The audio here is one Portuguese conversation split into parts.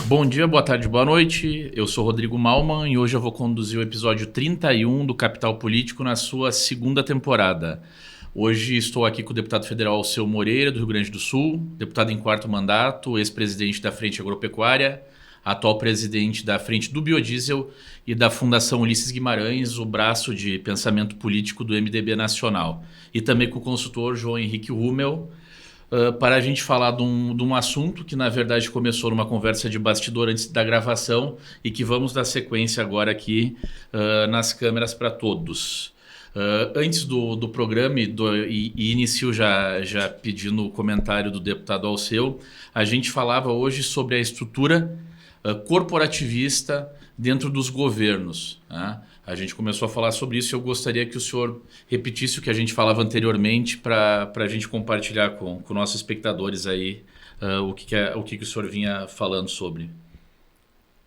Bom dia, boa tarde, boa noite. Eu sou Rodrigo Malman e hoje eu vou conduzir o episódio 31 do Capital Político na sua segunda temporada. Hoje estou aqui com o deputado federal Alceu Moreira, do Rio Grande do Sul, deputado em quarto mandato, ex-presidente da Frente Agropecuária, atual presidente da Frente do Biodiesel e da Fundação Ulisses Guimarães, o braço de pensamento político do MDB Nacional. E também com o consultor João Henrique Rummel, para a gente falar de um assunto que, na verdade, começou numa conversa de bastidor antes da gravação e que vamos dar sequência agora aqui nas câmeras para todos. Antes do programa e inicio já pedindo o comentário do deputado Alceu, a gente falava hoje sobre a estrutura corporativista dentro dos governos, né? A gente começou a falar sobre isso e eu gostaria que o senhor repetisse o que a gente falava anteriormente para a gente compartilhar com nossos espectadores aí o que o senhor vinha falando sobre.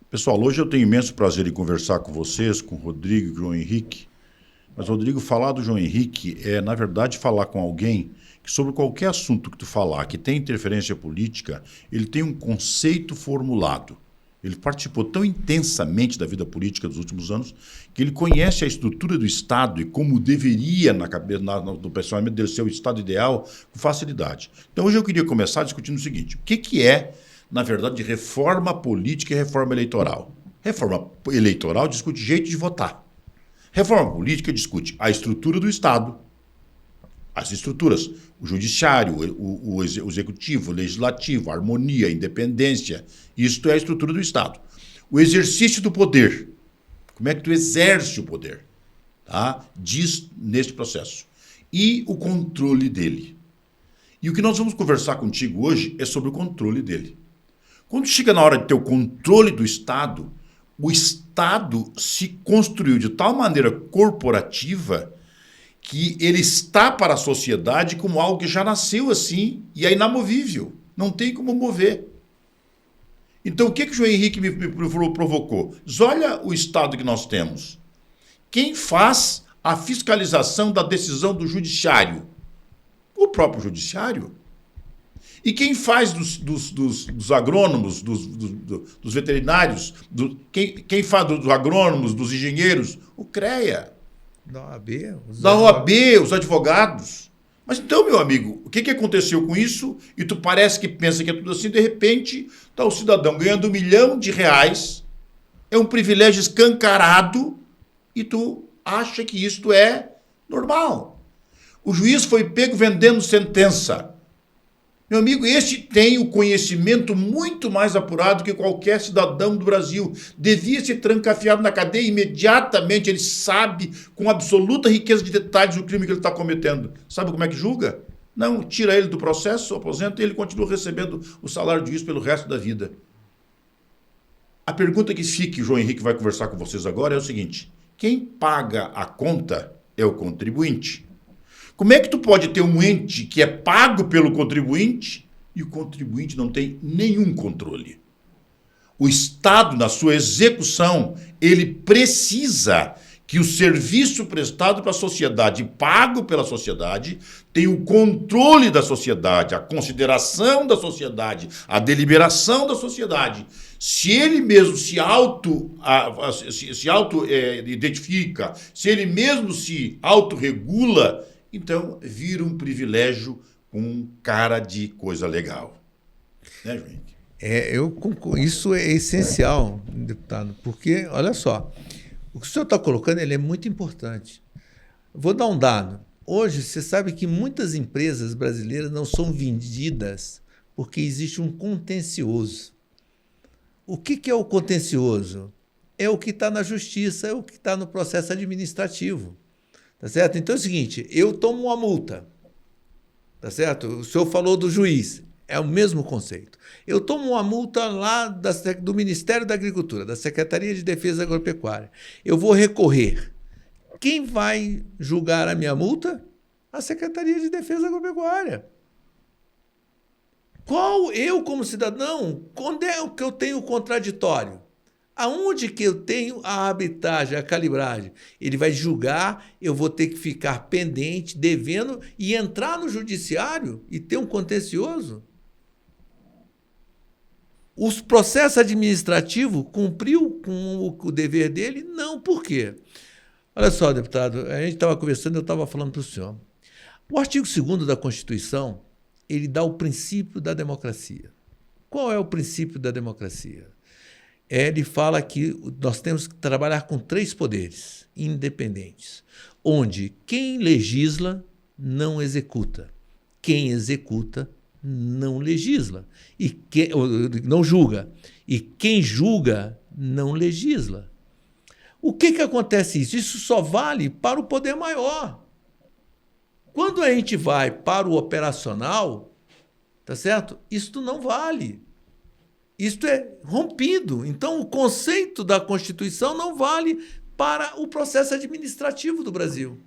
Pessoal, hoje eu tenho imenso prazer em conversar com vocês, com o Rodrigo e com o João Henrique. Mas, Rodrigo, falar do João Henrique é, na verdade, falar com alguém que sobre qualquer assunto que tu falar que tem interferência política, ele tem um conceito formulado. Ele participou tão intensamente da vida política dos últimos anos que ele conhece a estrutura do Estado e como deveria, no pensamento dele, ser o Estado ideal com facilidade. Então, hoje eu queria começar discutindo o seguinte: o que é, na verdade, reforma política e reforma eleitoral? Reforma eleitoral discute jeito de votar. Reforma política discute a estrutura do Estado, as estruturas, o judiciário, o executivo, o legislativo, a harmonia, a independência. Isto é a estrutura do Estado. O exercício do poder. Como é que tu exerce o poder? Tá? Diz neste processo. E o controle dele. E o que nós vamos conversar contigo hoje é sobre o controle dele. Quando chega na hora de ter o controle do Estado, o Estado se construiu de tal maneira corporativa que ele está para a sociedade como algo que já nasceu assim e é inamovível. Não tem como mover. Então, o que o João Henrique me provocou? Diz, olha o Estado que nós temos. Quem faz a fiscalização da decisão do judiciário? O próprio judiciário. E quem faz dos agrônomos, dos veterinários, quem faz dos agrônomos, dos engenheiros? O CREA. Da OAB, os advogados. Mas então, meu amigo, o que aconteceu com isso? E tu parece que pensa que é tudo assim, de repente está o cidadão ganhando R$1 milhão, é um privilégio escancarado e tu acha que isto é normal. O juiz foi pego vendendo sentença. Meu amigo, este tem o conhecimento muito mais apurado que qualquer cidadão do Brasil. Devia ser trancafiado na cadeia imediatamente. Ele sabe com absoluta riqueza de detalhes o crime que ele está cometendo. Sabe como é que julga? Não, tira ele do processo, aposenta e ele continua recebendo o salário de juiz pelo resto da vida. A pergunta que fica, que o João Henrique vai conversar com vocês agora, é o seguinte: quem paga a conta é o contribuinte. Como é que tu pode ter um ente que é pago pelo contribuinte e o contribuinte não tem nenhum controle? O Estado, na sua execução, ele precisa que o serviço prestado para a sociedade, pago pela sociedade, tenha o controle da sociedade, a consideração da sociedade, a deliberação da sociedade. Se ele mesmo se auto-identifica, se ele mesmo se autorregula, então vira um privilégio com cara de coisa legal. Né, João? Isso é essencial, deputado, porque, olha só, o que o senhor está colocando ele é muito importante. Vou dar um dado. Hoje, você sabe que muitas empresas brasileiras não são vendidas porque existe um contencioso. O que é o contencioso? É o que está na justiça, é o que está no processo administrativo. Tá certo? Então é o seguinte, eu tomo uma multa, tá certo? O senhor falou do juiz, é o mesmo conceito. Eu tomo uma multa lá do Ministério da Agricultura, da Secretaria de Defesa Agropecuária. Eu vou recorrer. Quem vai julgar a minha multa? A Secretaria de Defesa Agropecuária. Eu, como cidadão, quando é que eu tenho o contraditório? Aonde que eu tenho a arbitragem, a calibragem? Ele vai julgar, eu vou ter que ficar pendente, devendo e entrar no judiciário e ter um contencioso? Os processos administrativos cumpriu com o dever dele? Não. Por quê? Olha só, deputado, a gente estava conversando, eu estava falando para o senhor. O artigo 2º da Constituição, ele dá o princípio da democracia. Qual é o princípio da democracia? Ele fala que nós temos que trabalhar com 3 poderes independentes, onde quem legisla não executa, quem executa não legisla, não julga, e quem julga não legisla. O que acontece isso? Isso só vale para o poder maior. Quando a gente vai para o operacional, tá certo? Isto não vale. Isto é rompido. Então, o conceito da Constituição não vale para o processo administrativo do Brasil.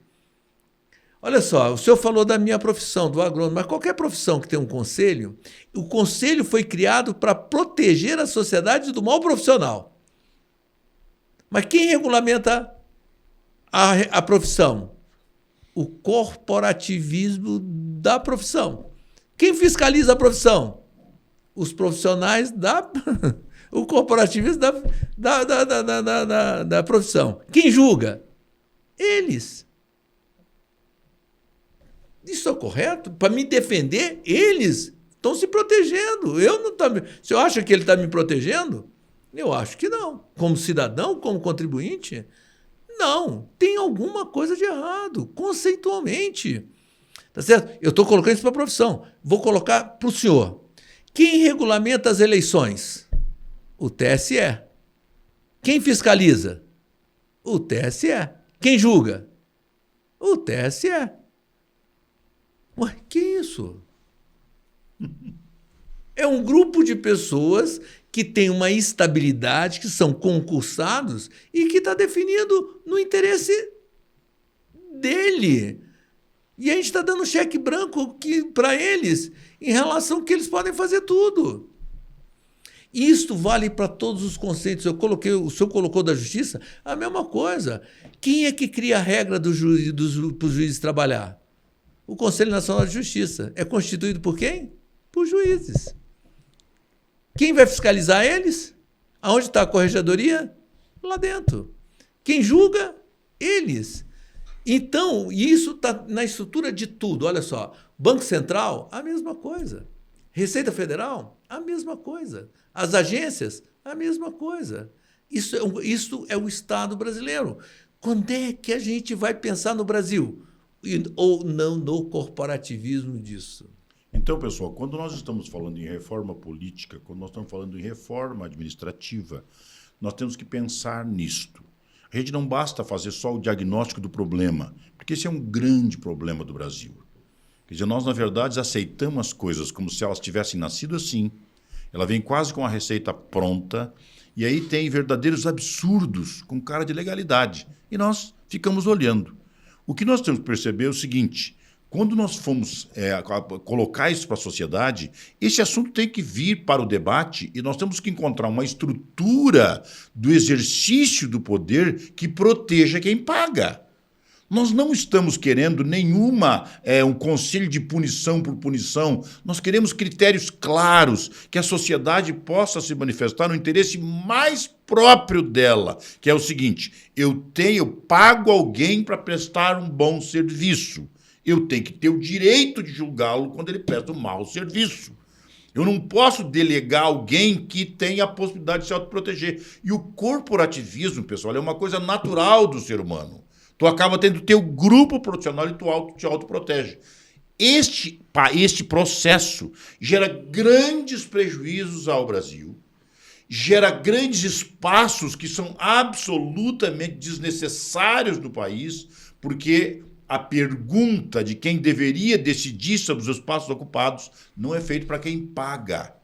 Olha só, o senhor falou da minha profissão, do agrônomo, mas qualquer profissão que tem um conselho, o conselho foi criado para proteger a sociedade do mal profissional. Mas quem regulamenta a profissão? O corporativismo da profissão. Quem fiscaliza a profissão? Os profissionais o corporativismo da profissão. Quem julga? Eles. Isso é correto? Para me defender, eles estão se protegendo. Se eu acho que ele está me protegendo, eu acho que não. Como cidadão, como contribuinte, não. Tem alguma coisa de errado, conceitualmente. Tá certo? Eu estou colocando isso para a profissão. Vou colocar para o senhor. Quem regulamenta as eleições? O TSE. Quem fiscaliza? O TSE. Quem julga? O TSE. Ué, que isso? É um grupo de pessoas que tem uma estabilidade, que são concursados e que está definido no interesse dele. E a gente está dando cheque branco para eles em relação que eles podem fazer tudo. Isto vale para todos os conceitos. O senhor colocou da justiça, a mesma coisa. Quem é que cria a regra para os juízes trabalhar? O Conselho Nacional de Justiça. É constituído por quem? Por juízes. Quem vai fiscalizar eles? Aonde está a corregedoria? Lá dentro. Quem julga? Eles. Então, isso está na estrutura de tudo. Olha só, Banco Central, a mesma coisa. Receita Federal, a mesma coisa. As agências, a mesma coisa. Isso é o Estado brasileiro. Quando é que a gente vai pensar no Brasil? Ou não no corporativismo disso? Então, pessoal, quando nós estamos falando em reforma política, quando nós estamos falando em reforma administrativa, nós temos que pensar nisto. A gente não basta fazer só o diagnóstico do problema, porque esse é um grande problema do Brasil. Quer dizer, nós, na verdade, aceitamos as coisas como se elas tivessem nascido assim. Ela vem quase com a receita pronta, e aí tem verdadeiros absurdos com cara de legalidade. E nós ficamos olhando. O que nós temos que perceber é o seguinte: quando nós formos colocar isso para a sociedade, esse assunto tem que vir para o debate e nós temos que encontrar uma estrutura do exercício do poder que proteja quem paga. Nós não estamos querendo um conselho de punição por punição. Nós queremos critérios claros, que a sociedade possa se manifestar no interesse mais próprio dela, que é o seguinte: eu pago alguém para prestar um bom serviço. Eu tenho que ter o direito de julgá-lo quando ele presta um mau serviço. Eu não posso delegar alguém que tem a possibilidade de se autoproteger. E o corporativismo, pessoal, é uma coisa natural do ser humano. Tu acaba tendo teu grupo profissional e tu te autoprotege. Este processo gera grandes prejuízos ao Brasil, gera grandes espaços que são absolutamente desnecessários no país, porque a pergunta de quem deveria decidir sobre os espaços ocupados não é feito para quem paga,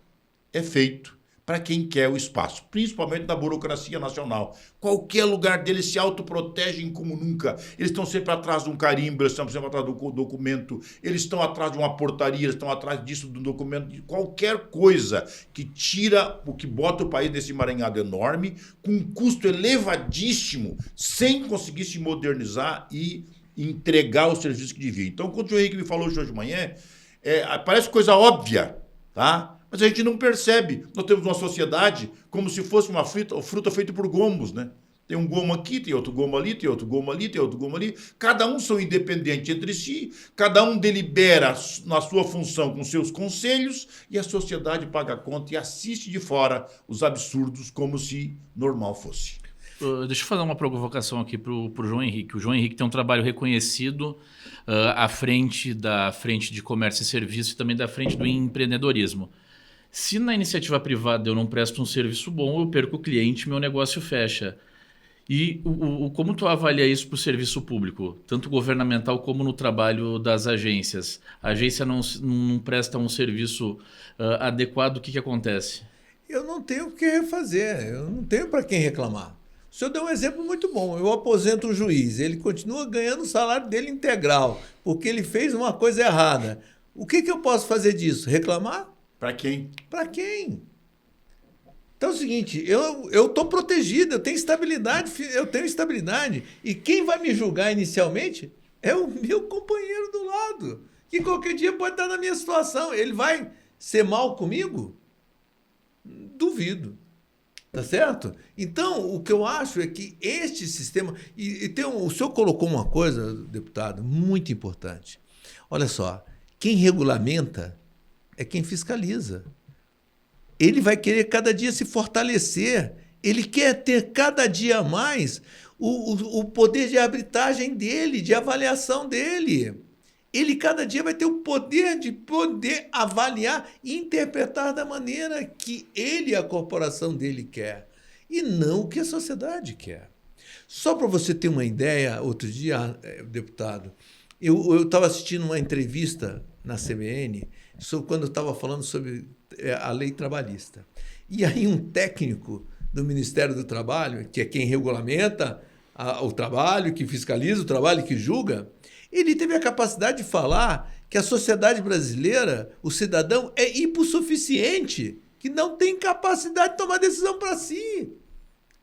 é feito para quem quer o espaço, principalmente na burocracia nacional. Qualquer lugar deles se autoprotegem como nunca. Eles estão sempre atrás de um carimbo, eles estão sempre atrás do documento, eles estão atrás de uma portaria, eles estão atrás disso, do documento, de qualquer coisa que bota o país nesse emaranhado enorme, com um custo elevadíssimo, sem conseguir se modernizar e entregar o serviço que devia. Então, quando o João Henrique me falou hoje de manhã, parece coisa óbvia, tá? Mas a gente não percebe. Nós temos uma sociedade como se fosse uma fruta feita por gomos, né? Tem um gomo aqui, tem outro gomo ali, tem outro gomo ali, tem outro gomo ali. Cada um são independentes entre si, cada um delibera na sua função com seus conselhos e a sociedade paga a conta e assiste de fora os absurdos como se normal fosse. Deixa eu fazer uma provocação aqui para o João Henrique. O João Henrique tem um trabalho reconhecido à frente da frente de comércio e serviço e também da frente do empreendedorismo. Se na iniciativa privada eu não presto um serviço bom, eu perco o cliente, meu negócio fecha. E como tu avalia isso para o serviço público, tanto governamental como no trabalho das agências? A agência não presta um serviço adequado, o que acontece? Eu não tenho o que refazer, eu não tenho para quem reclamar. O senhor deu um exemplo muito bom. Eu aposento um juiz, ele continua ganhando o salário dele integral, porque ele fez uma coisa errada. O que eu posso fazer disso? Reclamar? Para quem? Para quem? Então é o seguinte, eu estou protegido, eu tenho estabilidade. E quem vai me julgar inicialmente é o meu companheiro do lado, que qualquer dia pode estar na minha situação. Ele vai ser mal comigo? Duvido. Tá certo? Então, o que eu acho é que este sistema... o senhor colocou uma coisa, deputado, muito importante. Olha só, quem regulamenta é quem fiscaliza. Ele vai querer cada dia se fortalecer. Ele quer ter cada dia mais o poder de arbitragem dele, de avaliação dele. Ele cada dia vai ter o poder de poder avaliar e interpretar da maneira que ele, a corporação dele, quer. E não o que a sociedade quer. Só para você ter uma ideia, outro dia, deputado, eu estava assistindo uma entrevista na CBN quando eu estava falando sobre a lei trabalhista. E aí um técnico do Ministério do Trabalho, que é quem regulamenta o trabalho, que fiscaliza o trabalho, que julga, ele teve a capacidade de falar que a sociedade brasileira, o cidadão, é hipossuficiente, que não tem capacidade de tomar decisão para si.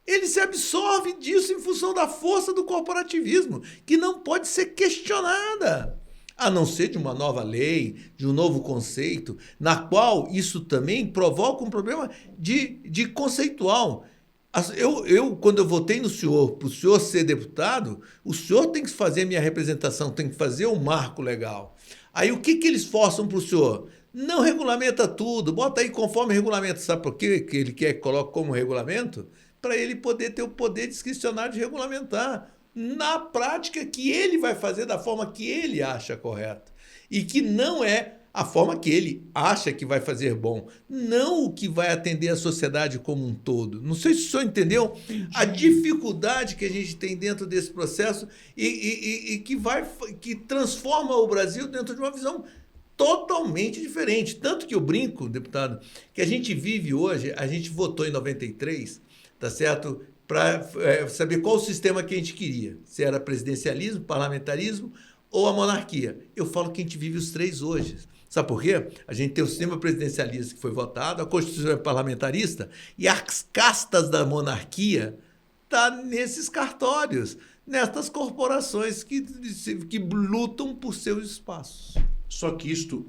Ele se absorve disso em função da força do corporativismo, que não pode ser questionada, a não ser de uma nova lei, de um novo conceito, na qual isso também provoca um problema de conceitual. Quando eu votei no senhor, para o senhor ser deputado, o senhor tem que fazer a minha representação, tem que fazer o marco legal. Aí o que eles forçam para o senhor? Não regulamenta tudo, bota aí conforme regulamento. Sabe por quê que ele quer que coloque como regulamento? Para ele poder ter o poder discricionário de regulamentar. Na prática, que ele vai fazer da forma que ele acha correta. E que não é a forma que ele acha que vai fazer bom, não o que vai atender a sociedade como um todo. Não sei se o senhor entendeu a dificuldade que a gente tem dentro desse processo e que transforma o Brasil dentro de uma visão totalmente diferente. Tanto que eu brinco, deputado, que a gente vive hoje, a gente votou em 93, tá certo? Para saber qual o sistema que a gente queria. Se era presidencialismo, parlamentarismo ou a monarquia. Eu falo que a gente vive os três hoje. Sabe por quê? A gente tem o sistema presidencialista que foi votado, a Constituição é parlamentarista, e as castas da monarquia estão nesses cartórios, nestas corporações que lutam por seus espaços. Só que isto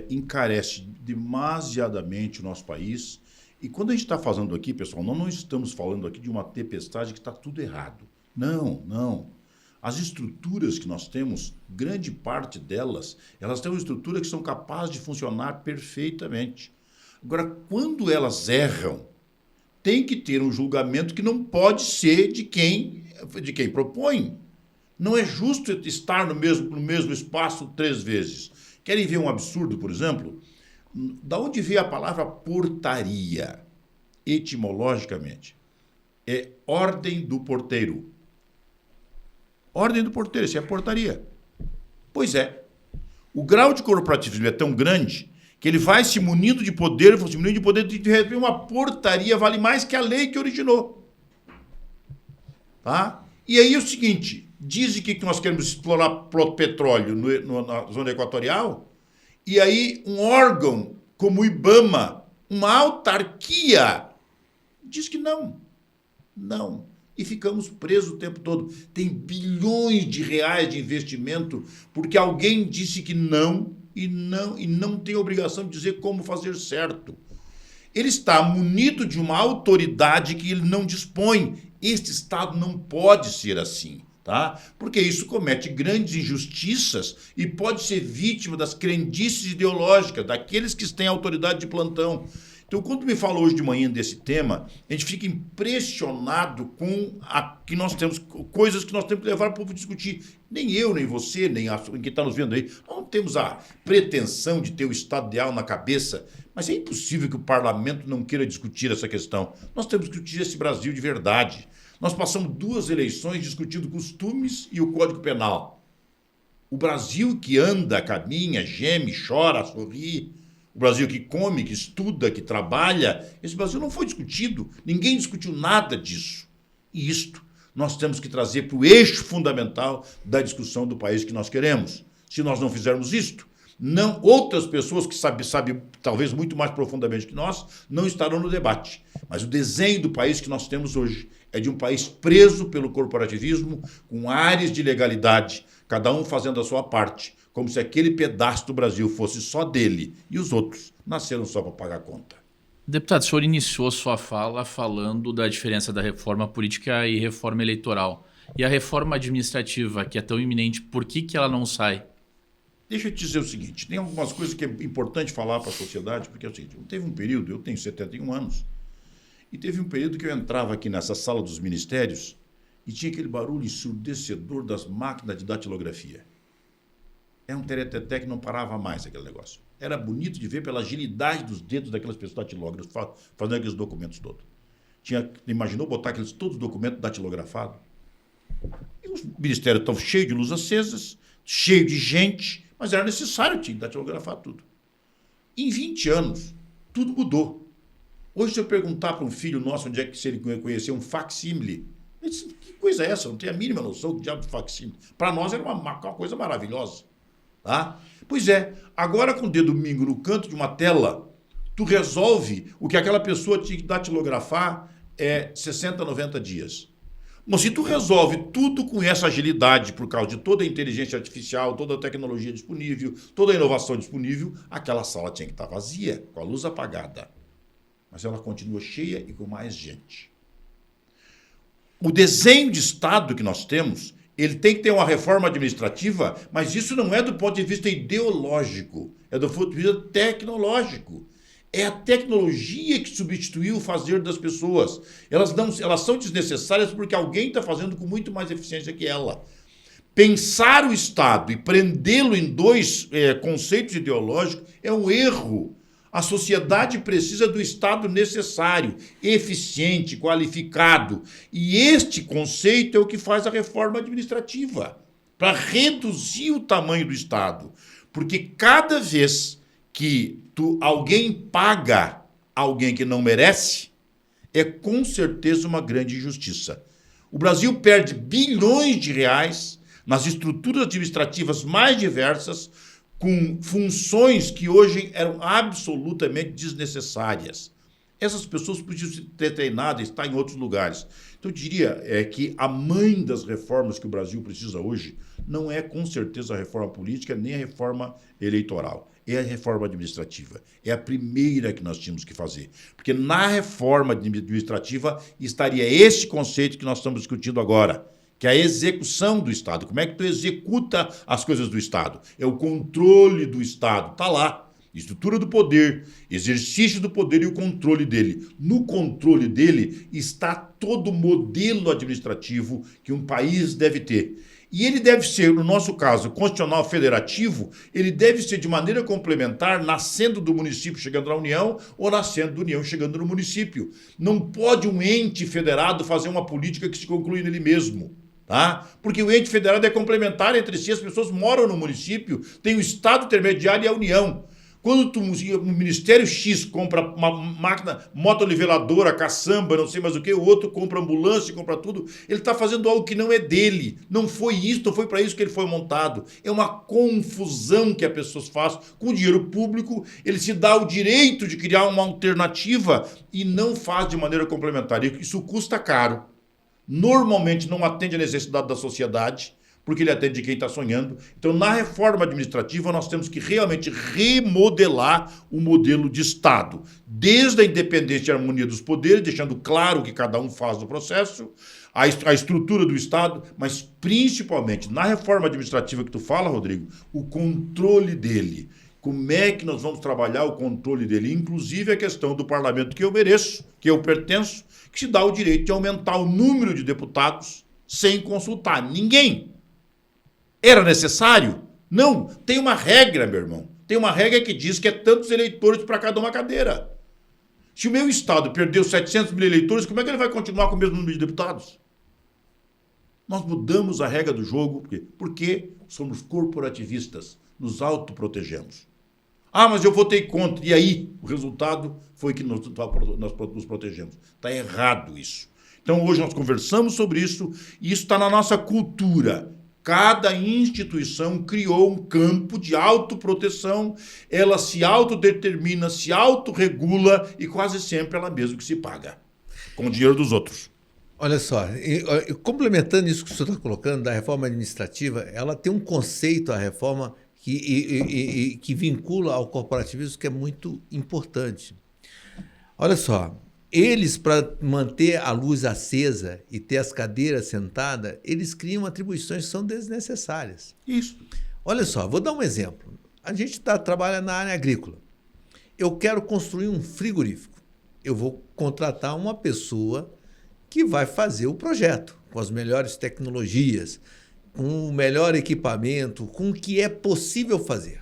encarece demasiadamente o nosso país. E quando a gente está falando aqui, pessoal, nós não estamos falando aqui de uma tempestade que está tudo errado. Não, não. As estruturas que nós temos, grande parte delas, elas têm uma estrutura que são capazes de funcionar perfeitamente. Agora, quando elas erram, tem que ter um julgamento que não pode ser de quem propõe. Não é justo estar no mesmo espaço 3 vezes. Querem ver um absurdo, por exemplo? Da onde veio a palavra portaria? Etimologicamente, é ordem do porteiro. Ordem do porteiro, isso é portaria. Pois é. O grau de corporativismo é tão grande que ele vai se munindo de poder, de repente uma portaria vale mais que a lei que originou. Tá? E aí é o seguinte, dizem que nós queremos explorar petróleo na zona equatorial, e aí um órgão como o IBAMA, uma autarquia, diz que não. Não. E ficamos presos o tempo todo. Tem bilhões de reais de investimento porque alguém disse que não e não tem obrigação de dizer como fazer certo. ele está munido de uma autoridade que ele não dispõe. Este Estado não pode ser assim, tá? Porque isso comete grandes injustiças e pode ser vítima das crendices ideológicas, daqueles que têm autoridade de plantão. Então, quando me fala hoje de manhã desse tema, a gente fica impressionado com que nós temos coisas que nós temos que levar para o povo discutir. Nem eu, nem você, nem quem está nos vendo aí, nós não temos a pretensão de ter o Estado ideal na cabeça, mas é impossível que o parlamento não queira discutir essa questão. Nós temos que discutir esse Brasil de verdade. Nós passamos 2 eleições discutindo costumes e o Código Penal. O Brasil que anda, caminha, geme, chora, sorri, o Brasil que come, que estuda, que trabalha, esse Brasil não foi discutido, ninguém discutiu nada disso. E isto nós temos que trazer para o eixo fundamental da discussão do país que nós queremos. Se nós não fizermos isto, não, outras pessoas que sabem talvez muito mais profundamente que nós, não estarão no debate. Mas o desenho do país que nós temos hoje é de um país preso pelo corporativismo, com áreas de legalidade, cada um fazendo a sua parte, como se aquele pedaço do Brasil fosse só dele e os outros nasceram só para pagar a conta. Deputado, o senhor iniciou sua fala falando da diferença da reforma política e reforma eleitoral. E a reforma administrativa, que é tão iminente, por que ela não sai? Deixa eu te dizer o seguinte, tem algumas coisas que é importante falar para a sociedade, porque é o seguinte, teve um período, eu tenho 71 anos, e teve um período que eu entrava aqui nessa sala dos ministérios e tinha aquele barulho ensurdecedor das máquinas de datilografia. É um tereteté que não parava mais aquele negócio. Era bonito de ver pela agilidade dos dedos daquelas pessoas datilógrafas fazendo aqueles documentos todos. Imaginou botar todos os documentos datilografados? E os ministérios estavam cheios de luzes acesas, cheios de gente, mas era necessário datilografar tudo. Em 20 anos, tudo mudou. Hoje, se eu perguntar para um filho nosso onde é que se ele conheceu um facsímile, ele disse, que coisa é essa? Eu não tenho a mínima noção do diabo de facsímile. Para nós era uma coisa maravilhosa. Tá? Pois é, agora com o dedo mingo no canto de uma tela, tu resolve o que aquela pessoa tinha que datilografar 60, 90 dias. Mas se tu resolve tudo com essa agilidade, por causa de toda a inteligência artificial, toda a tecnologia disponível, toda a inovação disponível, aquela sala tinha que estar vazia, com a luz apagada. Mas ela continua cheia e com mais gente. O desenho de Estado que nós temos, ele tem que ter uma reforma administrativa, mas isso não é do ponto de vista ideológico, é do ponto de vista tecnológico. É a tecnologia que substituiu o fazer das pessoas. Elas são desnecessárias porque alguém está fazendo com muito mais eficiência que ela. Pensar o Estado e prendê-lo em 2 conceitos ideológicos é um erro. A sociedade precisa do Estado necessário, eficiente, qualificado. E este conceito é o que faz a reforma administrativa, para reduzir o tamanho do Estado. Porque cada vez que alguém paga alguém que não merece, é com certeza uma grande injustiça. O Brasil perde bilhões de reais nas estruturas administrativas mais diversas, com funções que hoje eram absolutamente desnecessárias. Essas pessoas podiam ter treinado e estar em outros lugares. Então, eu diria que a mãe das reformas que o Brasil precisa hoje não é, com certeza, a reforma política nem a reforma eleitoral. É a reforma administrativa. É a primeira que nós tínhamos que fazer. Porque na reforma administrativa estaria este conceito que nós estamos discutindo agora, que é a execução do Estado. Como é que tu executa as coisas do Estado? É o controle do Estado. Está lá. Estrutura do poder, exercício do poder e o controle dele. No controle dele está todo o modelo administrativo que um país deve ter. E ele deve ser, no nosso caso, constitucional federativo, ele deve ser de maneira complementar, nascendo do município chegando na União ou nascendo da União chegando no município. Não pode um ente federado fazer uma política que se conclui nele mesmo. Tá? Porque o ente federado é complementar entre si, as pessoas moram no município, tem o Estado intermediário e a União. Quando o Ministério X compra uma máquina motoniveladora, caçamba, não sei mais o que, o outro compra ambulância, compra tudo, ele está fazendo algo que não é dele. Não foi isso, não foi para isso que ele foi montado. É uma confusão que as pessoas fazem com o dinheiro público. Ele se dá o direito de criar uma alternativa e não faz de maneira complementar. Isso custa caro. Normalmente não atende à necessidade da sociedade, porque ele atende quem está sonhando. Então, na reforma administrativa, nós temos que realmente remodelar o modelo de Estado, desde a independência e a harmonia dos poderes, deixando claro o que cada um faz no processo, a estrutura do Estado, mas principalmente na reforma administrativa que tu fala, Rodrigo, o controle dele. Como é que nós vamos trabalhar o controle dele? Inclusive a questão do parlamento que eu mereço, que eu pertenço, que se dá o direito de aumentar o número de deputados sem consultar ninguém. Era necessário? Não. Tem uma regra, meu irmão. Tem uma regra que diz que é tantos eleitores para cada uma cadeira. Se o meu estado perdeu 700 mil eleitores, como é que ele vai continuar com o mesmo número de deputados? Nós mudamos a regra do jogo porque somos corporativistas, nos autoprotegemos. Ah, mas eu votei contra. E aí? O resultado foi que nós nos protegemos. Está errado isso. Então, hoje nós conversamos sobre isso e isso está na nossa cultura. Cada instituição criou um campo de autoproteção, ela se autodetermina, se autorregula e quase sempre ela mesma que se paga, com o dinheiro dos outros. Olha só, complementando isso que o senhor está colocando da reforma administrativa, ela tem um conceito, a reforma, que vincula ao corporativismo, que é muito importante. Olha só, eles, para manter a luz acesa e ter as cadeiras sentadas, eles criam atribuições que são desnecessárias. Isso. Olha só, vou dar um exemplo. A gente trabalha na área agrícola. Eu quero construir um frigorífico. Eu vou contratar uma pessoa que vai fazer o projeto, com as melhores tecnologias, com o melhor equipamento, com o que é possível fazer.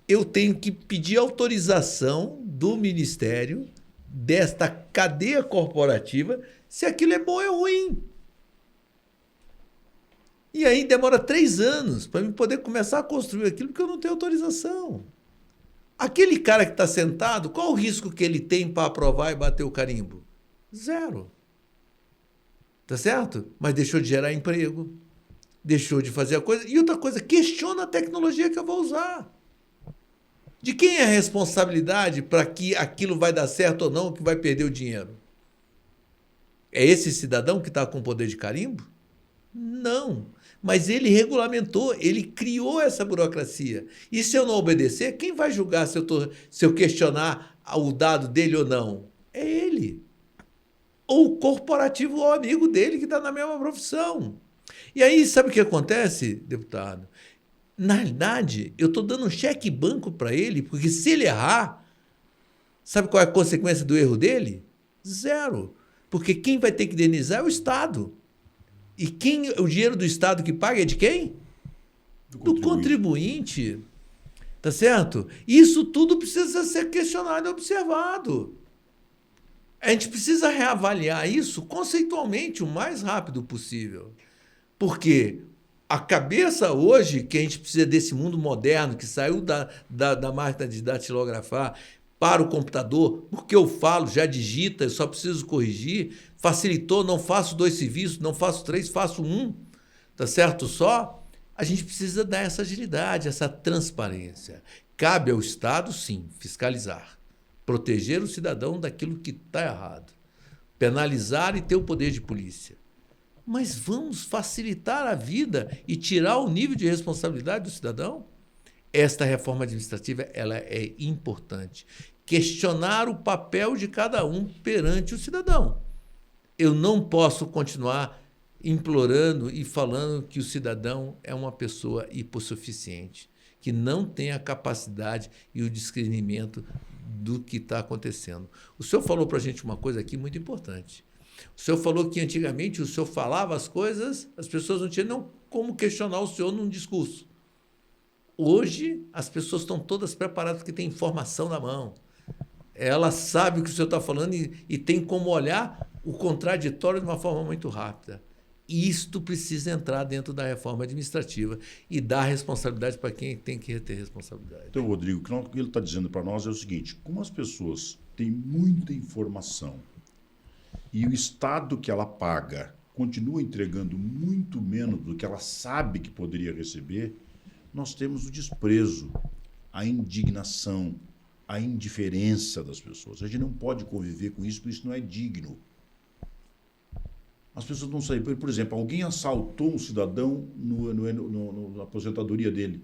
Eu tenho que pedir autorização do Ministério desta cadeia corporativa se aquilo é bom ou é ruim. E aí demora 3 anos para eu poder começar a construir aquilo porque eu não tenho autorização. Aquele cara que está sentado, qual o risco que ele tem para aprovar e bater o carimbo? 0. Tá certo? Mas deixou de gerar emprego, deixou de fazer a coisa. E outra coisa, questiona a tecnologia que eu vou usar. De quem é a responsabilidade para que aquilo vai dar certo ou não, que vai perder o dinheiro? É esse cidadão que está com poder de carimbo? Não. Mas ele regulamentou, ele criou essa burocracia. E se eu não obedecer, quem vai julgar se eu questionar o dado dele ou não? É ele. Ou o corporativo ou amigo dele que está na mesma profissão. E aí, sabe o que acontece, deputado? Na realidade, eu estou dando um cheque banco para ele, porque se ele errar, sabe qual é a consequência do erro dele? 0. Porque quem vai ter que indenizar é o Estado. E o dinheiro do Estado que paga é de quem? Do contribuinte. Tá certo? Isso tudo precisa ser questionado e observado. A gente precisa reavaliar isso conceitualmente o mais rápido possível. Porque a cabeça hoje, que a gente precisa desse mundo moderno, que saiu da máquina de datilografar para o computador, porque eu falo, já digita, eu só preciso corrigir, facilitou, não faço 2 serviços, não faço 3, faço 1, tá certo só? A gente precisa dar essa agilidade, essa transparência. Cabe ao Estado, sim, fiscalizar, proteger o cidadão daquilo que está errado, penalizar e ter o poder de polícia. Mas vamos facilitar a vida e tirar o nível de responsabilidade do cidadão? Esta reforma administrativa ela é importante. Questionar o papel de cada um perante o cidadão. Eu não posso continuar implorando e falando que o cidadão é uma pessoa hipossuficiente, que não tem a capacidade e o discernimento do que está acontecendo. O senhor falou para a gente uma coisa aqui muito importante. O senhor falou que antigamente o senhor falava as coisas, as pessoas não tinham como questionar o senhor num discurso. Hoje, as pessoas estão todas preparadas porque têm informação na mão. Ela sabe o que o senhor está falando e tem como olhar o contraditório de uma forma muito rápida. Isto precisa entrar dentro da reforma administrativa e dar responsabilidade para quem tem que ter responsabilidade. Então, Rodrigo, o que ele está dizendo para nós é o seguinte: como as pessoas têm muita informação e o Estado que ela paga continua entregando muito menos do que ela sabe que poderia receber, nós temos o desprezo, a indignação, a indiferença das pessoas. A gente não pode conviver com isso, porque isso não é digno. As pessoas não sabem. Por exemplo, alguém assaltou um cidadão na aposentadoria dele.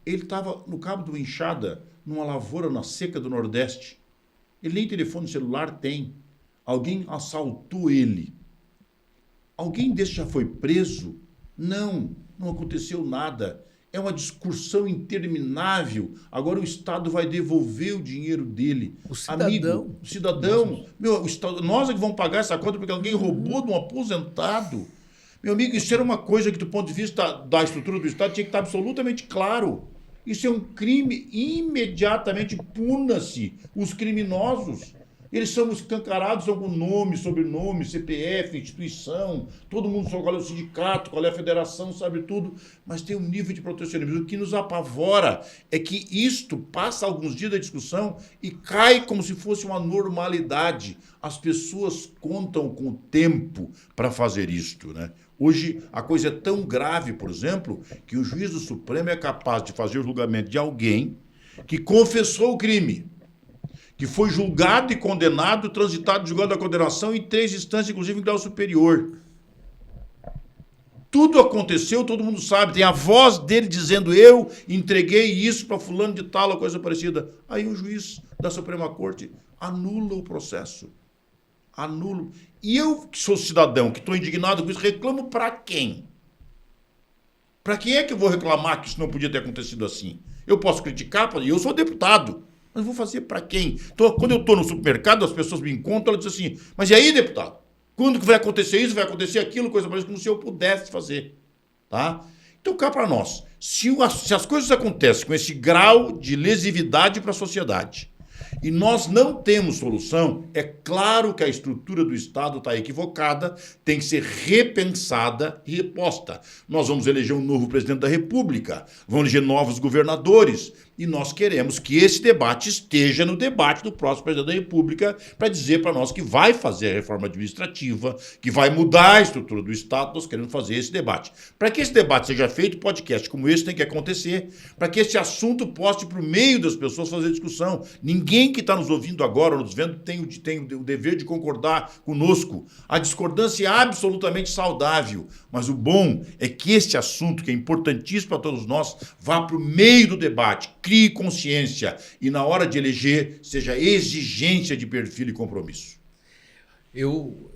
Ele estava no Cabo do Enxada, numa lavoura na seca do Nordeste. Ele nem telefone celular tem. Alguém assaltou ele. Alguém desse já foi preso? Não aconteceu nada. É uma discussão interminável. Agora o Estado vai devolver o dinheiro dele. O cidadão. Amigo, o cidadão. Nós é que vamos pagar essa conta porque alguém roubou de um aposentado. Meu amigo, isso era uma coisa que, do ponto de vista da estrutura do Estado, tinha que estar absolutamente claro. Isso é um crime. Imediatamente puna-se os criminosos. Eles são escancarados, são com nome, sobrenome, CPF, instituição, todo mundo sabe qual é o sindicato, qual é a federação, sabe tudo, mas tem um nível de protecionismo. O que nos apavora é que isto passa alguns dias da discussão e cai como se fosse uma normalidade. As pessoas contam com o tempo para fazer isto, né? Hoje, a coisa é tão grave, por exemplo, que o juiz do Supremo é capaz de fazer o julgamento de alguém que confessou o crime, que foi julgado e condenado, transitado, julgado a condenação em 3 instâncias, inclusive em grau superior. Tudo aconteceu, todo mundo sabe. Tem a voz dele dizendo, eu entreguei isso para fulano de tal, ou coisa parecida. Aí o juiz da Suprema Corte anula o processo. Anula. E eu, que sou cidadão, que estou indignado com isso, reclamo para quem? Para quem é que eu vou reclamar que isso não podia ter acontecido assim? Eu posso criticar, eu sou deputado. Mas vou fazer para quem? Então, quando eu estou no supermercado, as pessoas me encontram, elas dizem assim, mas e aí, deputado? Quando que vai acontecer isso, vai acontecer aquilo, coisa parecida, como se eu pudesse fazer. Tá? Então, cá para nós, se as coisas acontecem com esse grau de lesividade para a sociedade e nós não temos solução, é claro que a estrutura do Estado está equivocada, tem que ser repensada e reposta. Nós vamos eleger um novo presidente da República, vamos eleger novos governadores, e nós queremos que esse debate esteja no debate do próximo presidente da República para dizer para nós que vai fazer a reforma administrativa, que vai mudar a estrutura do Estado. Nós queremos fazer esse debate. Para que esse debate seja feito, podcast como esse tem que acontecer, para que esse assunto possa ir para o meio das pessoas fazer discussão. Ninguém que está nos ouvindo agora, nos vendo, tem o dever de concordar conosco. A discordância é absolutamente saudável, mas o bom é que este assunto, que é importantíssimo para todos nós, vá para o meio do debate, crie consciência e, na hora de eleger, seja exigência de perfil e compromisso. Eu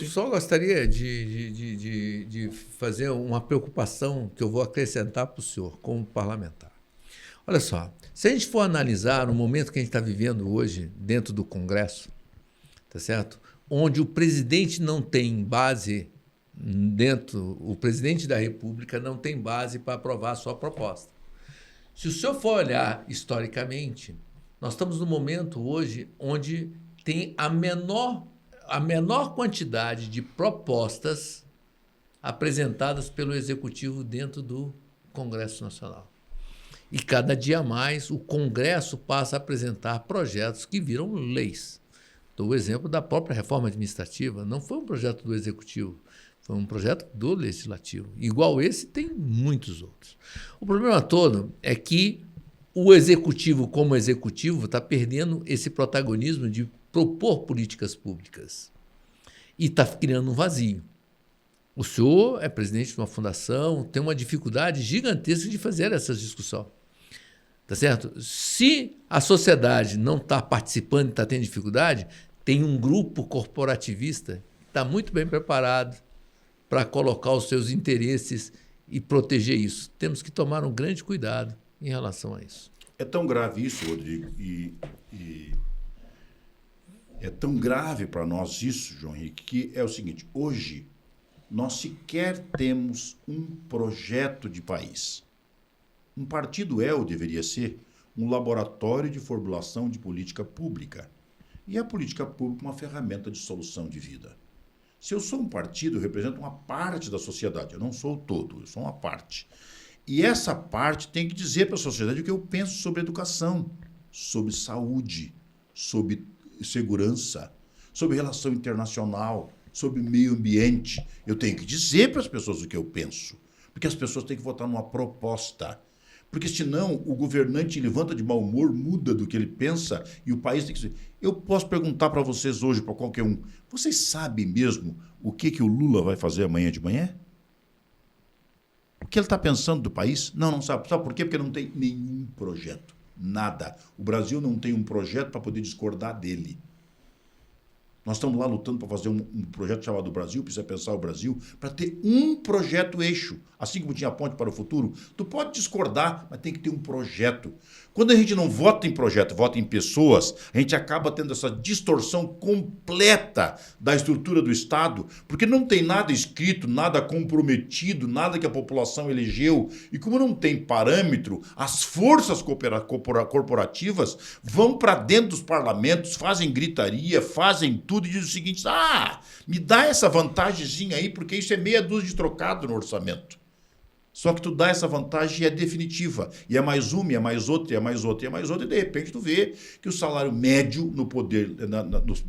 só gostaria de fazer uma preocupação que eu vou acrescentar para o senhor, como parlamentar. Olha só, se a gente for analisar o momento que a gente está vivendo hoje dentro do Congresso, tá certo? Onde o presidente não tem base o presidente da República não tem base para aprovar a sua proposta. Se o senhor for olhar historicamente, nós estamos no momento hoje onde tem a menor quantidade de propostas apresentadas pelo Executivo dentro do Congresso Nacional. E cada dia mais o Congresso passa a apresentar projetos que viram leis. Dou o exemplo da própria reforma administrativa, não foi um projeto do Executivo, foi um projeto do Legislativo. Igual esse, tem muitos outros. O problema todo é que o Executivo, como Executivo, está perdendo esse protagonismo de propor políticas públicas. E está criando um vazio. O senhor é presidente de uma fundação, tem uma dificuldade gigantesca de fazer essa discussão. Tá certo? Se a sociedade não está participando e está tendo dificuldade, tem um grupo corporativista que está muito bem preparado para colocar os seus interesses e proteger isso. Temos que tomar um grande cuidado em relação a isso. É tão grave isso, Rodrigo, e é tão grave para nós isso, João Henrique, que é o seguinte, hoje nós sequer temos um projeto de país. Um partido ou deveria ser um laboratório de formulação de política pública. E a política pública é uma ferramenta de solução de vida. Se eu sou um partido, eu represento uma parte da sociedade. Eu não sou o todo, eu sou uma parte. E essa parte tem que dizer para a sociedade o que eu penso sobre educação, sobre saúde, sobre segurança, sobre relação internacional, sobre meio ambiente. Eu tenho que dizer para as pessoas o que eu penso, porque as pessoas têm que votar numa proposta. Porque senão o governante levanta de mau humor, muda do que ele pensa e o país tem que ser. Eu posso perguntar para vocês hoje, para qualquer um, vocês sabem mesmo o que o Lula vai fazer amanhã de manhã? O que ele está pensando do país? Não, não sabe. Sabe por quê? Porque não tem nenhum projeto. Nada. O Brasil não tem um projeto para poder discordar dele. Nós estamos lá lutando para fazer um projeto chamado Brasil, precisa pensar o Brasil, para ter um projeto eixo. Assim como tinha a Ponte para o Futuro, tu pode discordar, mas tem que ter um projeto. Quando a gente não vota em projeto, vota em pessoas, a gente acaba tendo essa distorção completa da estrutura do Estado, porque não tem nada escrito, nada comprometido, nada que a população elegeu. E como não tem parâmetro, as forças corporativas vão para dentro dos parlamentos, fazem gritaria, fazem tudo e dizem o seguinte, me dá essa vantagemzinha aí, porque isso é meia dúzia de trocado no orçamento. Só que tu dá essa vantagem e é definitiva. E é mais uma, e é mais outra, e é mais outra, e é mais outra, e de repente tu vê que o salário médio no poder,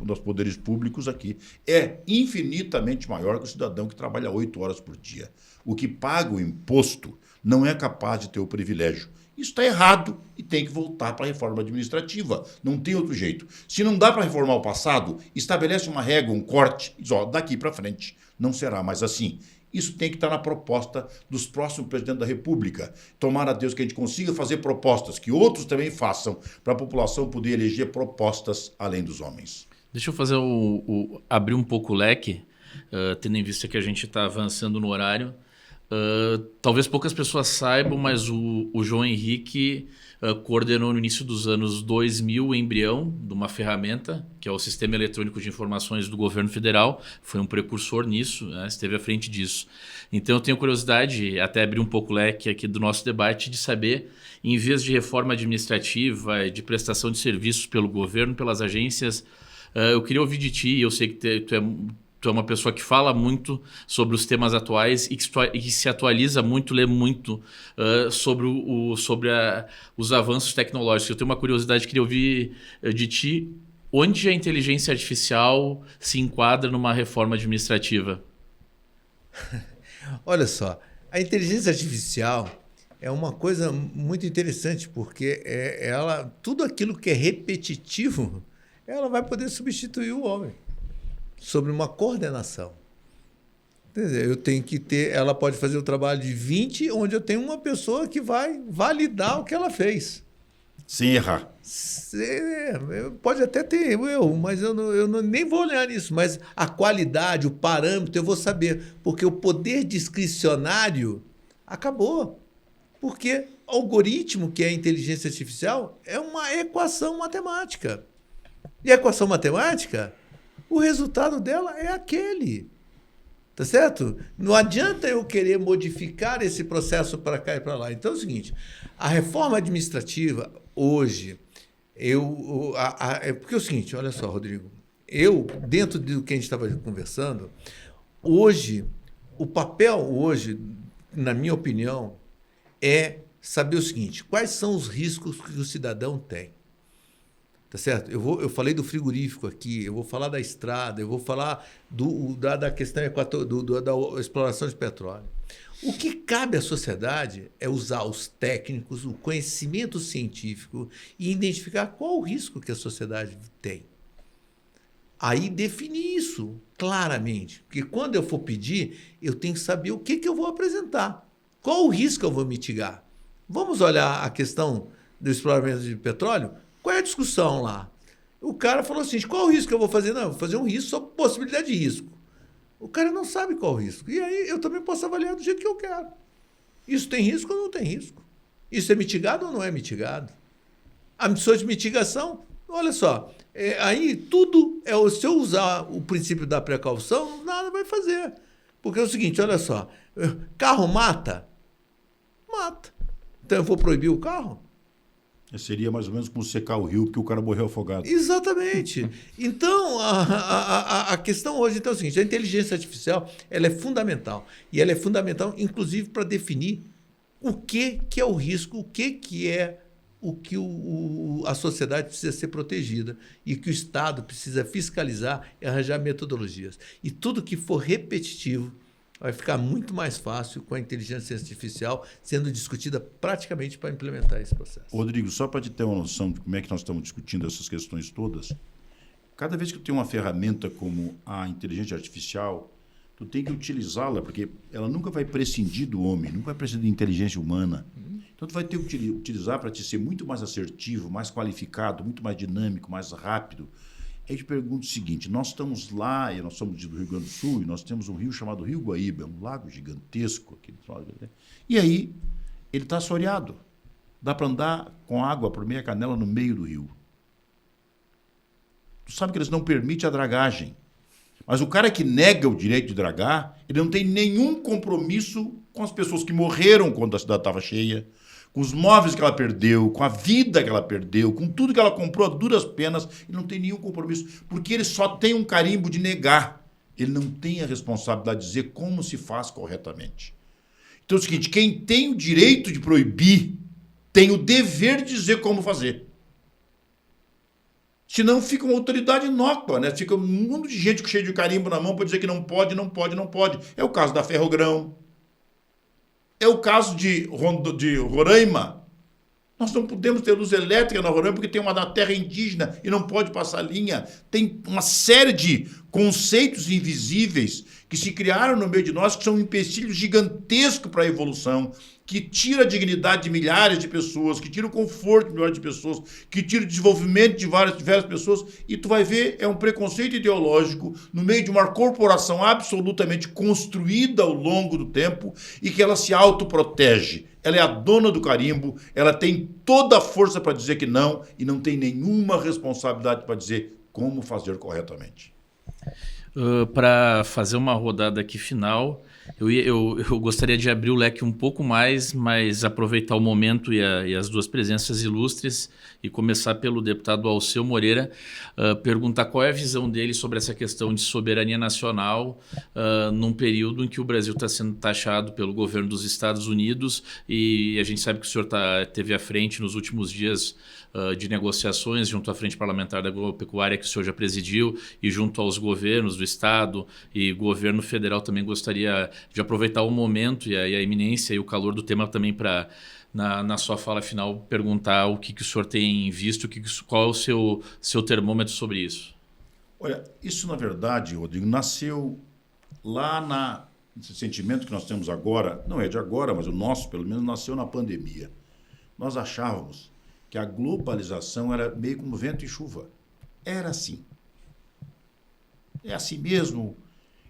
nos poderes públicos aqui é infinitamente maior que o cidadão que trabalha 8 horas por dia. O que paga o imposto não é capaz de ter o privilégio. Isso está errado e tem que voltar para a reforma administrativa. Não tem outro jeito. Se não dá para reformar o passado, estabelece uma régua, um corte, e diz, daqui para frente não será mais assim. Isso tem que estar na proposta dos próximos presidentes da República. Tomara a Deus que a gente consiga fazer propostas, que outros também façam, para a população poder eleger propostas além dos homens. Deixa eu fazer abrir um pouco o leque, tendo em vista que a gente está avançando no horário. Talvez poucas pessoas saibam, mas o João Henrique coordenou no início dos anos 2000 o embrião de uma ferramenta, que é o Sistema Eletrônico de Informações do Governo Federal. Foi um precursor nisso, né? Esteve à frente disso. Então eu tenho curiosidade, até abrir um pouco o leque aqui do nosso debate, de saber, em vez de reforma administrativa, de prestação de serviços pelo governo, pelas agências, eu queria ouvir de ti, eu sei que tu é uma pessoa que fala muito sobre os temas atuais e que se atualiza muito, lê muito sobre os avanços tecnológicos. Eu tenho uma curiosidade, queria ouvir de ti, onde a inteligência artificial se enquadra numa reforma administrativa? Olha só, a inteligência artificial é uma coisa muito interessante, porque tudo aquilo que é repetitivo, ela vai poder substituir o homem. Sobre uma coordenação. Quer dizer, eu tenho que ter, ela pode fazer o trabalho de 20, onde eu tenho uma pessoa que vai validar o que ela fez. Sem errar. Pode até ter erro, mas eu nem vou olhar nisso. Mas a qualidade, o parâmetro, eu vou saber. Porque o poder discricionário acabou. Porque o algoritmo, que é a inteligência artificial, é uma equação matemática. E a equação matemática, o resultado dela é aquele. Tá certo? Não adianta eu querer modificar esse processo para cá e para lá. Então é o seguinte, a reforma administrativa hoje, porque é o seguinte, olha só, Rodrigo, dentro do que a gente estava conversando, hoje, o papel hoje, na minha opinião, é saber o seguinte, quais são os riscos que o cidadão tem. Tá certo? Eu falei do frigorífico aqui, eu vou falar da estrada, eu vou falar da questão da exploração de petróleo. O que cabe à sociedade é usar os técnicos, o conhecimento científico e identificar qual o risco que a sociedade tem. Aí definir isso claramente, porque quando eu for pedir, eu tenho que saber o que eu vou apresentar, qual o risco que eu vou mitigar. Vamos olhar a questão do exploramento de petróleo? Qual é a discussão lá? O cara falou assim, qual o risco que eu vou fazer? Não, eu vou fazer um risco sobre possibilidade de risco. O cara não sabe qual o risco. E aí eu também posso avaliar do jeito que eu quero. Isso tem risco ou não tem risco? Isso é mitigado ou não é mitigado? A missão de mitigação, olha só, aí tudo, se eu usar o princípio da precaução, nada vai fazer. Porque é o seguinte, olha só, carro mata? Mata. Então eu vou proibir o carro? Seria mais ou menos como secar o rio, porque o cara morreu afogado. Exatamente. Então, a questão hoje então, é o seguinte, a inteligência artificial ela é fundamental. E ela é fundamental, inclusive, para definir o que é o risco, o que é o que a sociedade precisa ser protegida e que o Estado precisa fiscalizar e arranjar metodologias. E tudo que for repetitivo, vai ficar muito mais fácil com a inteligência artificial sendo discutida praticamente para implementar esse processo. Rodrigo, só para te ter uma noção de como é que nós estamos discutindo essas questões todas, cada vez que tu tem uma ferramenta como a inteligência artificial, tu tem que utilizá-la, porque ela nunca vai prescindir do homem, nunca vai prescindir da inteligência humana. Então, tu vai ter que utilizar para te ser muito mais assertivo, mais qualificado, muito mais dinâmico, mais rápido. Aí eu te pergunto o seguinte, nós estamos lá, e nós somos do Rio Grande do Sul, e nós temos um rio chamado Rio Guaíba, um lago gigantesco. Aqui, e aí, ele está assoreado. Dá para andar com água por meia canela no meio do rio. Tu sabe que eles não permitem a dragagem. Mas o cara que nega o direito de dragar, ele não tem nenhum compromisso com as pessoas que morreram quando a cidade estava cheia, com os móveis que ela perdeu, com a vida que ela perdeu, com tudo que ela comprou a duras penas, ele não tem nenhum compromisso, porque ele só tem um carimbo de negar. Ele não tem a responsabilidade de dizer como se faz corretamente. Então é o seguinte, quem tem o direito de proibir, tem o dever de dizer como fazer. Senão fica uma autoridade inócua, né? Fica um mundo de gente cheio de carimbo na mão para dizer que não pode, não pode, não pode. É o caso da Ferrogrão. É o caso de Roraima. Nós não podemos ter luz elétrica na Roraima porque tem uma da terra indígena e não pode passar linha. Tem uma série de conceitos invisíveis que se criaram no meio de nós que são um empecilho gigantesco para a evolução, que tira a dignidade de milhares de pessoas, que tira o conforto de milhares de pessoas, que tira o desenvolvimento de diversas pessoas, e tu vai ver, é um preconceito ideológico no meio de uma corporação absolutamente construída ao longo do tempo e que ela se autoprotege. Ela é a dona do carimbo, ela tem toda a força para dizer que não e não tem nenhuma responsabilidade para dizer como fazer corretamente. Para fazer uma rodada aqui final, eu gostaria de abrir o leque um pouco mais, mas aproveitar o momento e as duas presenças ilustres e começar pelo deputado Alceu Moreira, perguntar qual é a visão dele sobre essa questão de soberania nacional num período em que o Brasil está sendo taxado pelo governo dos Estados Unidos e a gente sabe que o senhor teve à frente nos últimos dias de negociações junto à Frente Parlamentar da Agropecuária que o senhor já presidiu e junto aos governos do Estado e governo federal. Também gostaria de aproveitar o momento e a iminência e o calor do tema também para, na sua fala final, perguntar o que o senhor tem visto, qual é o seu termômetro sobre isso. Olha, isso na verdade, Rodrigo, nasceu lá esse sentimento que nós temos agora, não é de agora, mas o nosso pelo menos nasceu na pandemia. Nós achávamos que a globalização era meio como vento e chuva. Era assim. É assim mesmo.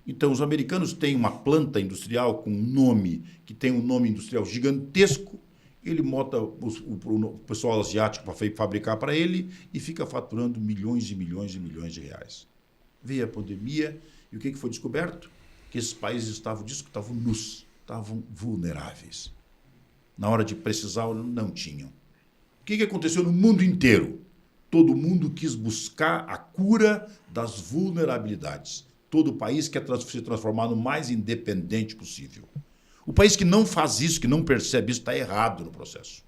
Então, os americanos têm uma planta industrial com um nome, que tem um nome industrial gigantesco, ele bota o pessoal asiático para fabricar para ele e fica faturando milhões e milhões e milhões de reais. Veio a pandemia e o que foi descoberto? Que esses países estavam nus, estavam vulneráveis. Na hora de precisar, não tinham. O que aconteceu no mundo inteiro? Todo mundo quis buscar a cura das vulnerabilidades. Todo país quer se transformar no mais independente possível. O país que não faz isso, que não percebe isso, está errado no processo.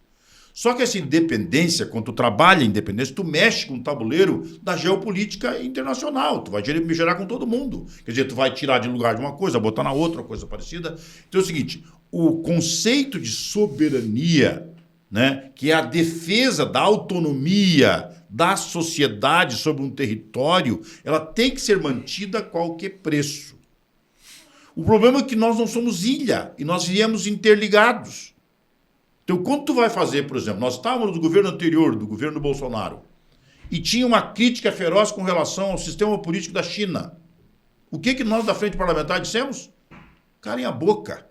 Só que essa independência, quando tu trabalha a independência, tu mexe com o tabuleiro da geopolítica internacional. Tu vai gerar com todo mundo. Quer dizer, tu vai tirar de lugar de uma coisa, botar na outra, uma coisa parecida. Então é o seguinte, o conceito de soberania, né, que é a defesa da autonomia da sociedade sobre um território, ela tem que ser mantida a qualquer preço. O problema é que nós não somos ilha e nós viemos interligados. Então, quando tu vai fazer, por exemplo, nós estávamos no governo anterior, do governo Bolsonaro, e tinha uma crítica feroz com relação ao sistema político da China. O que nós da Frente Parlamentar dissemos? Calem a boca.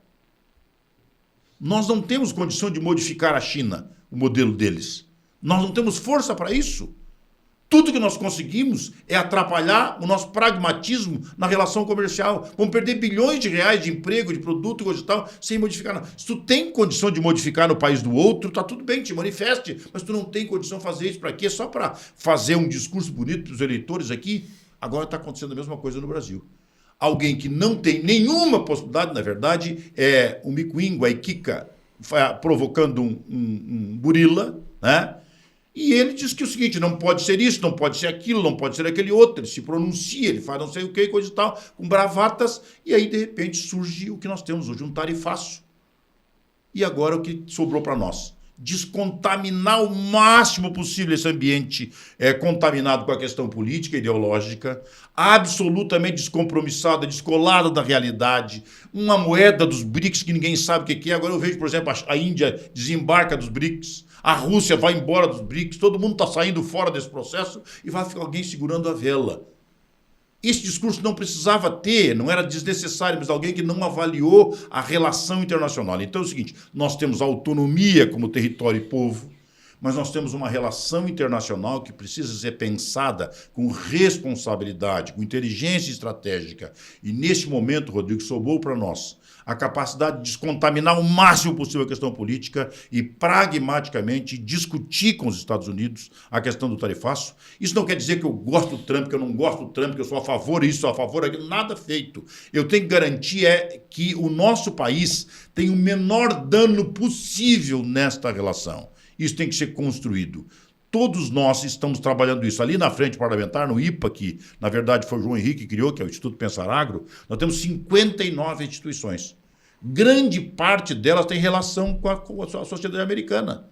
Nós não temos condição de modificar a China, o modelo deles. Nós não temos força para isso. Tudo que nós conseguimos é atrapalhar o nosso pragmatismo na relação comercial. Vamos perder bilhões de reais de emprego, de produto, coisa e tal, sem modificar nada. Se tu tem condição de modificar no país do outro, tá tudo bem, te manifeste. Mas tu não tem condição de fazer isso para quê? Só para fazer um discurso bonito para os eleitores aqui? Agora está acontecendo a mesma coisa no Brasil. Alguém que não tem nenhuma possibilidade, na verdade, é o Micuingo, a Iquica, provocando um gorila, né? E ele diz que é o seguinte, não pode ser isso, não pode ser aquilo, não pode ser aquele outro. Ele se pronuncia, ele faz não sei o que, coisa e tal, com bravatas. E aí, de repente, surge o que nós temos hoje, um tarifaço. E agora o que sobrou para nós? Descontaminar o máximo possível esse ambiente contaminado com a questão política, ideológica, absolutamente descompromissada, descolada da realidade, uma moeda dos BRICS que ninguém sabe o que é. Agora eu vejo, por exemplo, a Índia desembarca dos BRICS, a Rússia vai embora dos BRICS, todo mundo está saindo fora desse processo e vai ficar alguém segurando a vela. Esse discurso não precisava ter, não era desnecessário, mas alguém que não avaliou a relação internacional. Então é o seguinte, nós temos autonomia como território e povo, mas nós temos uma relação internacional que precisa ser pensada com responsabilidade, com inteligência estratégica. E nesse momento, Rodrigo, sobrou para nós a capacidade de descontaminar o máximo possível a questão política e pragmaticamente discutir com os Estados Unidos a questão do tarifaço. Isso não quer dizer que eu gosto do Trump, que eu não gosto do Trump, que eu sou a favor disso, sou a favor daquilo, nada feito. Eu tenho que garantir que o nosso país tem o menor dano possível nesta relação. Isso tem que ser construído. Todos nós estamos trabalhando isso. Ali na frente parlamentar, no IPA, que na verdade foi o João Henrique que criou, que é o Instituto Pensar Agro, nós temos 59 instituições. Grande parte delas tem relação com a sociedade americana.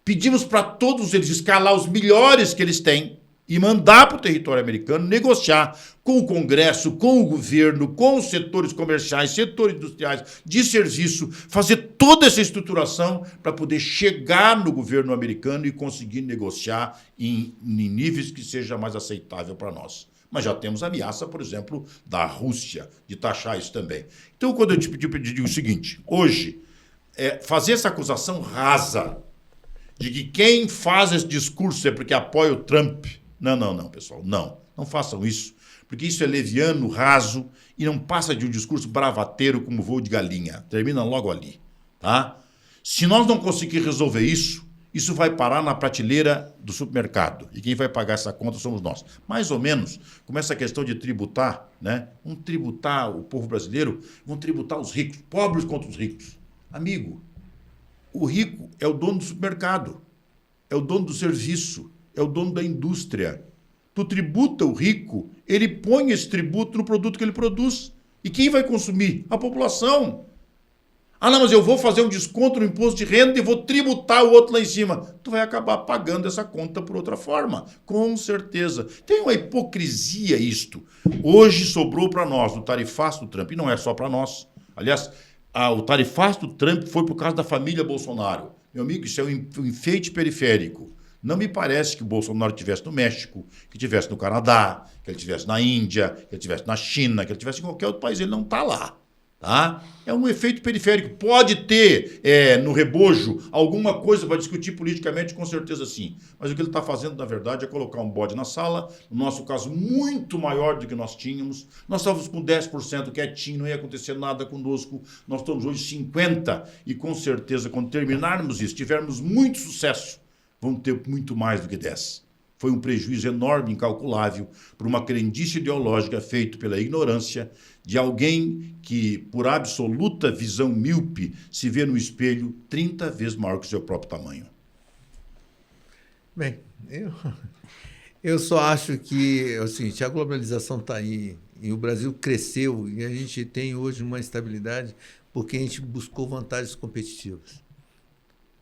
Pedimos para todos eles escalar os melhores que eles têm e mandar para o território americano negociar com o Congresso, com o governo, com os setores comerciais, setores industriais, de serviço, fazer toda essa estruturação para poder chegar no governo americano e conseguir negociar em níveis que seja mais aceitável para nós. Mas já temos ameaça, por exemplo, da Rússia, de taxar isso também. Então, quando eu te digo o seguinte, hoje, fazer essa acusação rasa de que quem faz esse discurso é porque apoia o Trump. Não, pessoal, não façam isso, porque isso é leviano, raso e não passa de um discurso bravateiro como voo de galinha. Termina logo ali, tá? Se nós não conseguirmos resolver isso, isso vai parar na prateleira do supermercado e quem vai pagar essa conta somos nós. Mais ou menos, como essa questão de tributar, né? Vamos tributar o povo brasileiro, vão tributar os ricos, pobres contra os ricos. Amigo, o rico é o dono do supermercado, é o dono do serviço, é o dono da indústria. Tu tributa o rico, ele põe esse tributo no produto que ele produz. E quem vai consumir? A população. Ah, não, mas eu vou fazer um desconto no imposto de renda e vou tributar o outro lá em cima. Tu vai acabar pagando essa conta por outra forma, com certeza. Tem uma hipocrisia isto. Hoje sobrou para nós o tarifaço do Trump, e não é só para nós. Aliás, o tarifaço do Trump foi por causa da família Bolsonaro. Meu amigo, isso é um enfeite periférico. Não me parece que o Bolsonaro estivesse no México, que estivesse no Canadá, que ele estivesse na Índia, que ele estivesse na China, que ele estivesse em qualquer outro país. Ele não está lá. Tá? É um efeito periférico. Pode ter no rebojo alguma coisa para discutir politicamente, com certeza sim. Mas o que ele está fazendo, na verdade, é colocar um bode na sala, no nosso caso, muito maior do que nós tínhamos. Nós estávamos com 10% quietinho, não ia acontecer nada conosco. Nós estamos hoje 50%. E com certeza, quando terminarmos isso, tivermos muito sucesso, vão ter muito mais do que 10. Foi um prejuízo enorme, incalculável, por uma crendice ideológica feita pela ignorância de alguém que, por absoluta visão míope, se vê no espelho 30 vezes maior que o seu próprio tamanho. Bem, eu só acho que é o seguinte, a globalização está aí e o Brasil cresceu e a gente tem hoje uma estabilidade porque a gente buscou vantagens competitivas.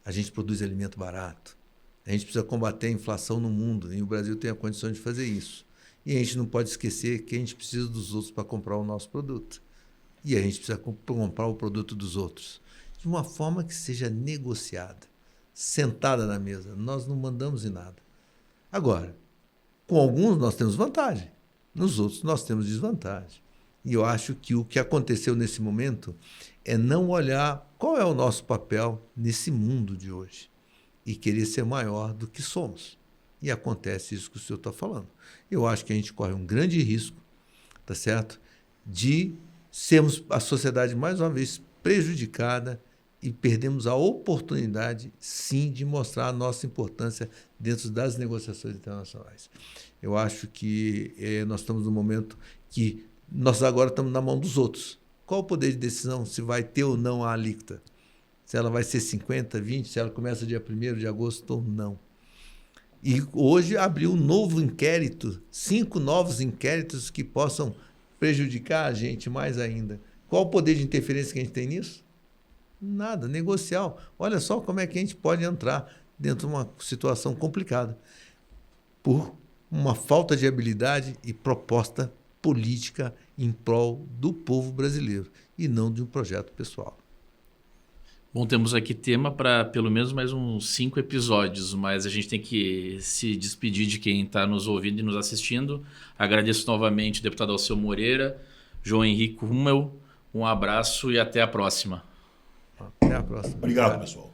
A gente produz alimento barato. A gente precisa combater a inflação no mundo e o Brasil tem a condição de fazer isso. E a gente não pode esquecer que a gente precisa dos outros para comprar o nosso produto. E a gente precisa comprar o produto dos outros de uma forma que seja negociada, sentada na mesa. Nós não mandamos em nada. Agora, com alguns nós temos vantagem, nos outros nós temos desvantagem. E eu acho que o que aconteceu nesse momento é não olhar qual é o nosso papel nesse mundo de hoje e querer ser maior do que somos. E acontece isso que o senhor está falando. Eu acho que a gente corre um grande risco, tá certo? De sermos a sociedade, mais uma vez, prejudicada e perdemos a oportunidade, sim, de mostrar a nossa importância dentro das negociações internacionais. Eu acho que nós estamos num momento que nós agora estamos na mão dos outros. Qual o poder de decisão se vai ter ou não a alíquota? Se ela vai ser 50, 20, se ela começa dia 1º de agosto ou não. E hoje abriu um novo inquérito, 5 novos inquéritos que possam prejudicar a gente mais ainda. Qual o poder de interferência que a gente tem nisso? Nada, negocial. Olha só como é que a gente pode entrar dentro de uma situação complicada por uma falta de habilidade e proposta política em prol do povo brasileiro e não de um projeto pessoal. Bom, temos aqui tema para pelo menos mais uns 5 episódios, mas a gente tem que se despedir de quem está nos ouvindo e nos assistindo. Agradeço novamente o deputado Alceu Moreira, João Henrique Hummel, um abraço e até a próxima. Até a próxima. Obrigado, pessoal.